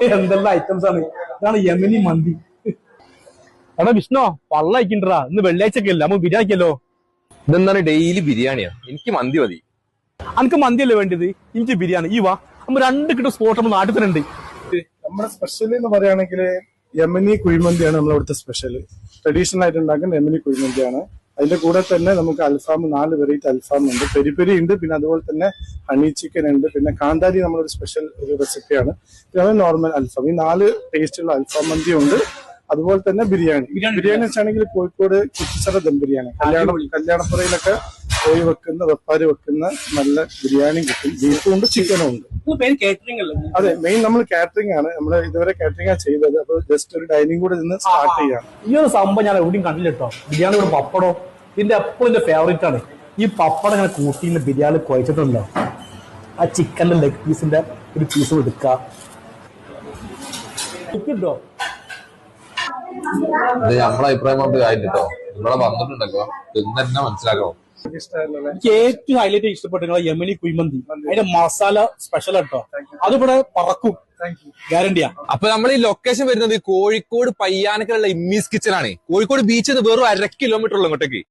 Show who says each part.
Speaker 1: എന്തെല്ലാം ഐറ്റംസ് ആണ്. ഇതാണ് യമനി മന്തി. എടാ വിഷ്ണു പള്ളയിക്കണ്ടാ, ഇന്ന് വെള്ളിയാഴ്ച ഒക്കെ അല്ലേ, നമുക്ക് ബിരിയാണി ആക്കിയല്ലോ.
Speaker 2: ഇതെന്താണ് ഡെയിലി ബിരിയാണിയാ? എനിക്ക് മന്തി മതി.
Speaker 1: അനക്ക് മന്തിയല്ലേ വേണ്ടത്, എനിക്ക് ബിരിയാണി. ഈ വാ, നമ്മൾ 2 കിട്ടും സ്പോട്ട് നമ്മൾ നാട്ടിൽ തന്നെ ഉണ്ട്.
Speaker 3: നമ്മുടെ സ്പെഷ്യൽ എന്ന് പറയുകയാണെങ്കിൽ യമനി കുഴിമന്തിയാണ് നമ്മളിവിടുത്തെ സ്പെഷ്യൽ. ട്രഡീഷണൽ ആയിട്ട് ഉണ്ടാക്കുന്ന യമനി കുഴിമന്തിയാണ്. അതിന്റെ കൂടെ തന്നെ നമുക്ക് അൽഫാം, 4 വെറൈറ്റി അൽഫാം ഉണ്ട്, പെരി പെരി ഉണ്ട്, പിന്നെ അതുപോലെ തന്നെ ഹണി ചിക്കൻ ഉണ്ട്, പിന്നെ കാന്താരി നമ്മളൊരു സ്പെഷ്യൽ ഒരു റെസിപ്പിയാണ്. പിന്നെ നോർമൽ അൽഫാം. ഈ 4 ടേസ്റ്റുള്ള അൽഫാം മന്തി ഉണ്ട്. അതുപോലെ തന്നെ ബിരിയാണി വെച്ചാണെങ്കിൽ കോഴിക്കോട് കുറ്റിച്ചറ ദം ബിരിയാണി, കല്യാണപ്പുറയിലൊക്കെ പോയി വെക്കുന്ന, വെപ്പാര് വെക്കുന്ന നല്ല ബിരിയാണി കിട്ടും. ബീഫും ഉണ്ട്, ചിക്കനും ഉണ്ട്. അതെ, മെയിൻ നമ്മൾ കാറ്ററിംഗ് ആണ്. നമ്മൾ ഇതുവരെ കാറ്ററിംഗ് ആണ് ചെയ്തത്. അപ്പൊ ജസ്റ്റ് ഒരു ഡൈനിങ് കൂടെ നിന്ന് സ്റ്റാർട്ട് ചെയ്യാണ്.
Speaker 1: ഈ ഒരു സംഭവം ഞാൻ എവിടെയും കണ്ടില്ല കേട്ടോ. ബിരിയാണി കൂടെ പപ്പടോ, ഇതിന്റെ എപ്പോഴും എന്റെ ഫേവറേറ്റ് ആണ്. ഈ പപ്പടം ഇങ്ങനെ കൂട്ടി ബിരിയാണി കുഴച്ചിട്ടുണ്ടല്ലോ, ആ ചിക്കന്റെ ലെഗ് പീസിന്റെ ഒരു പീസ് എടുക്കുക. കിട്ടോ
Speaker 2: നമ്മളെ അഭിപ്രായം കൊണ്ട് കാര്യട്ടോ, ഇവിടെ വന്നിട്ടുണ്ടല്ലോ തന്നെ മനസ്സിലാക്കണം.
Speaker 1: എനിക്ക് ഏറ്റവും ഹൈലൈറ്റ് ഇഷ്ടപ്പെട്ട യമനി കുഴിമന്തി. അതിന്റെ മസാല സ്പെഷ്യൽ കേട്ടോ, അതിവിടെ പറക്കും, ഗ്യാരണ്ടിയാ.
Speaker 2: അപ്പൊ നമ്മൾ ഈ ലൊക്കേഷൻ വരുന്നത് കോഴിക്കോട് പയ്യാനക്കലുള്ള ഇമ്മീസ് കിച്ചൺ ആണ്. കോഴിക്കോട് ബീച്ചിൽ നിന്ന് വെറും 1.5 കിലോമീറ്റർ ഉള്ളു ഇങ്ങോട്ടേക്ക്.